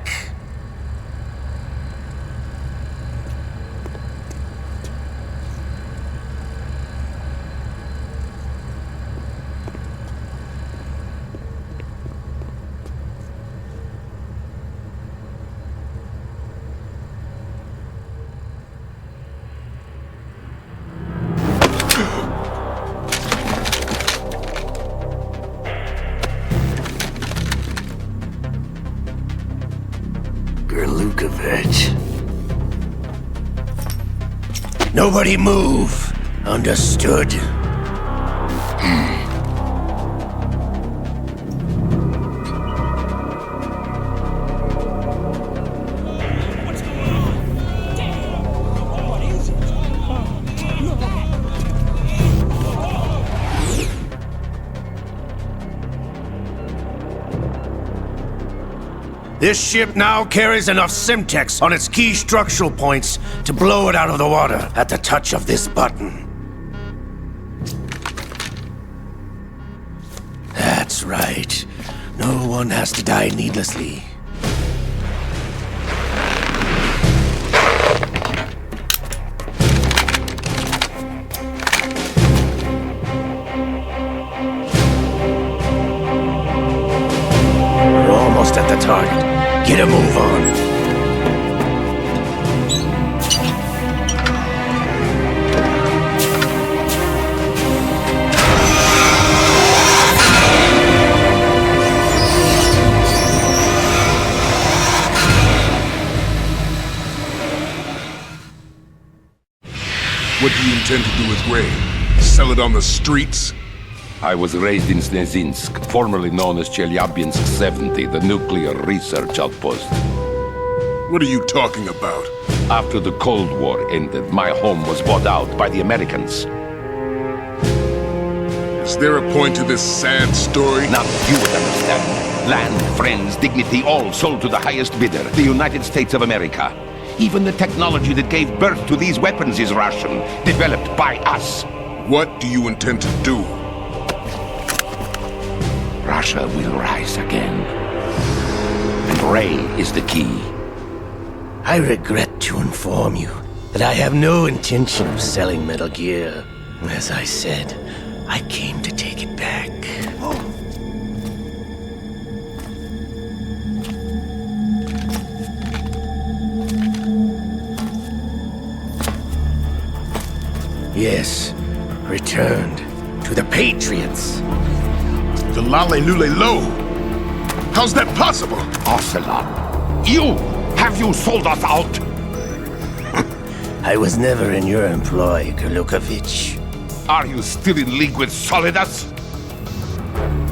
Lukovich. Nobody move. Understood? This ship now carries enough Simtex on its key structural points to blow it out of the water at the touch of this button. That's right. No one has to die needlessly. We're almost at the target. Get a move on. What do you intend to do with Ray? Sell it on the streets? I was raised in Snezinsk, formerly known as Chelyabinsk 70, the nuclear research outpost. What are you talking about? After the Cold War ended, my home was bought out by the Americans. Is there a point to this sad story? Now you would understand. Land, friends, dignity, all sold to the highest bidder, the United States of America. Even the technology that gave birth to these weapons is Russian, developed by us. What do you intend to do? Russia will rise again. Ray is the key. I regret to inform you that I have no intention of selling Metal Gear. As I said, I came to take it back. Yes, returned to the Patriots. The Lale Lule Lo. How's that possible? Ocelot, have you sold us out? I was never in your employ, Kurlukovich. Are you still in league with Solidas?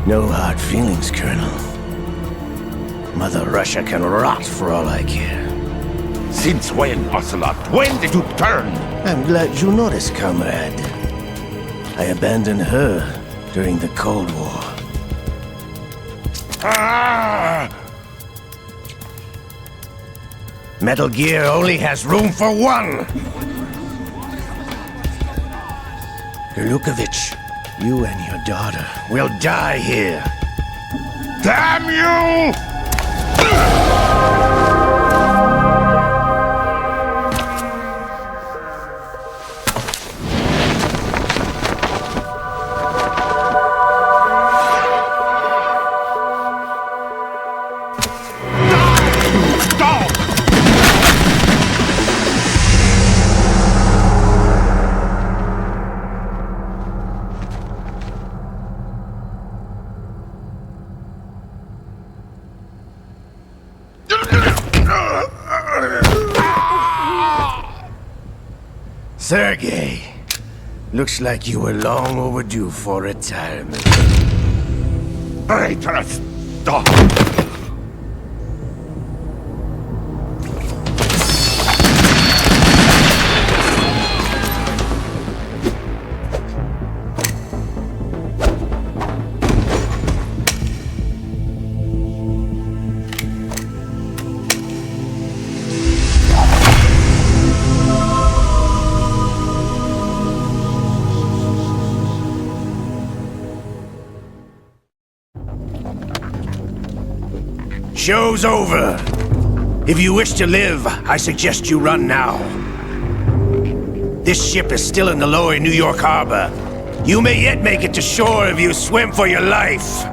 No hard feelings, Colonel. Mother Russia can rot for all I care. Since when, Ocelot? When did you turn? I'm glad you noticed, comrade. I abandoned her during the Cold War. Ah! Metal Gear only has room for one! Kurlukovich, you and your daughter will die here. Damn you! Sergei, looks like you were long overdue for retirement. Traitorous dog! Show's over. If you wish to live, I suggest you run now. This ship is still in the lower New York harbor. You may yet make it to shore if you swim for your life.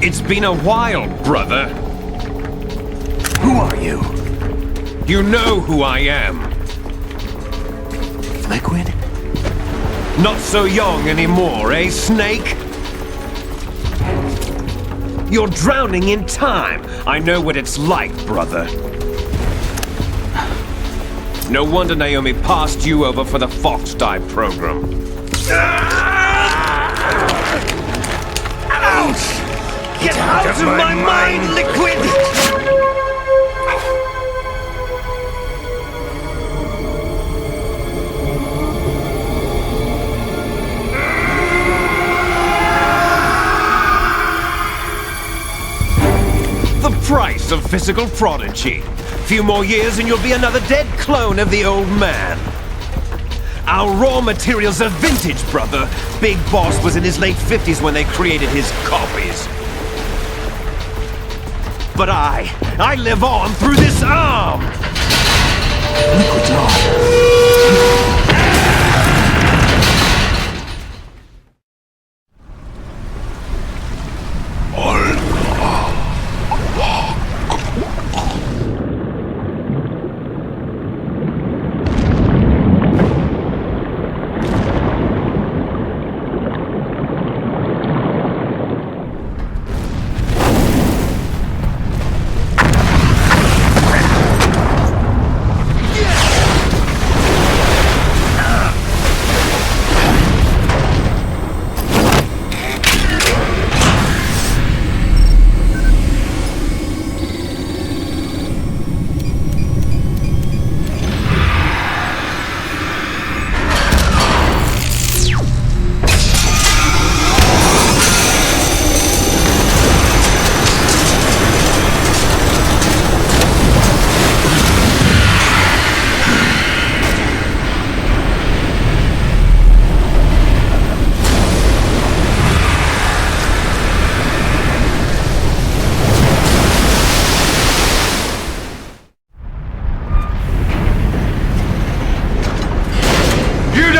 It's been a while, brother. Who are you? You know who I am. Liquid? Not so young anymore, eh, Snake? You're drowning in time. I know what it's like, brother. No wonder Naomi passed you over for the Fox Dive program. Ouch! Get out of my mind, Liquid! The price of physical prodigy. Few more years and you'll be another dead clone of the old man. Our raw materials are vintage, brother. Big Boss was in his late 50s when they created his copies. But I live on through this arm! Liquid's on.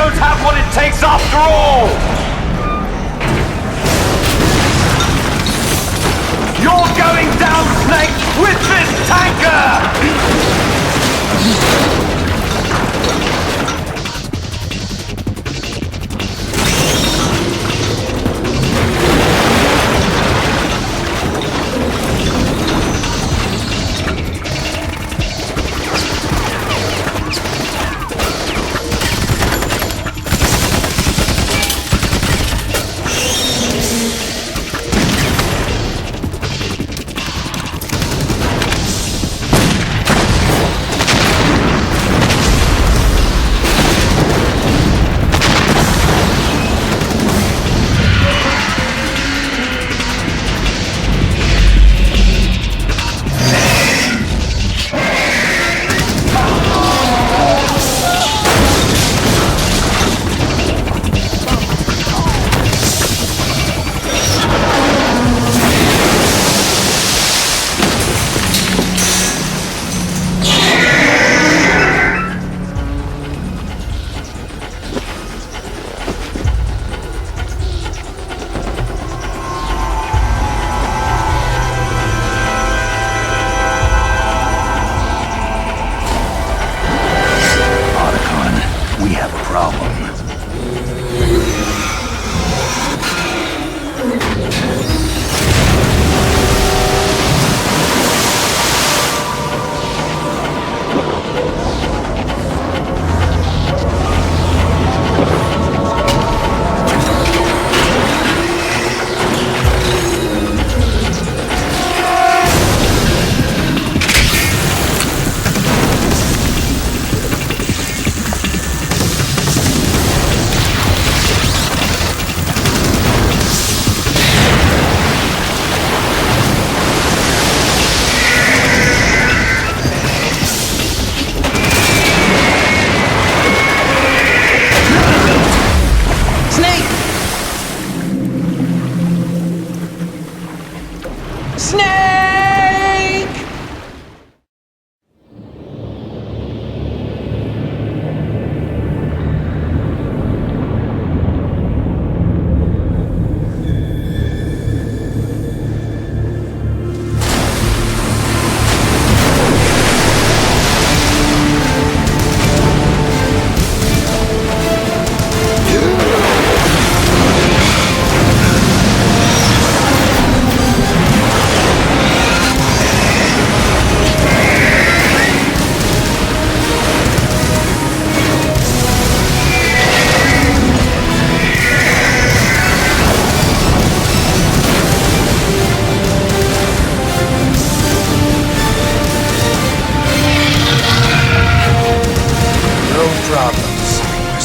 don't have what it takes after all! You're going down, Snake, with this tanker!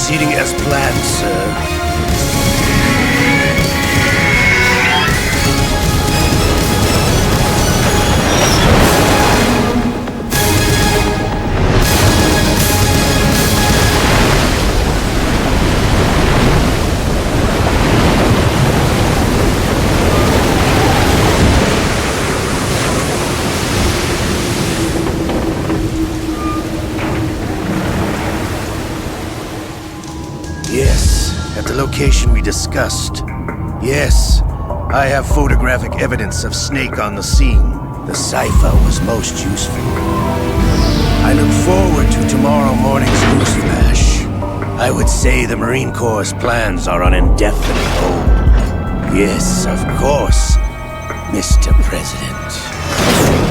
Proceeding as planned, sir. Yes, at the location we discussed. Yes, I have photographic evidence of Snake on the scene. The cipher was most useful. I look forward to tomorrow morning's news flash. I would say the Marine Corps' plans are on indefinite hold. Yes, of course, Mr. President.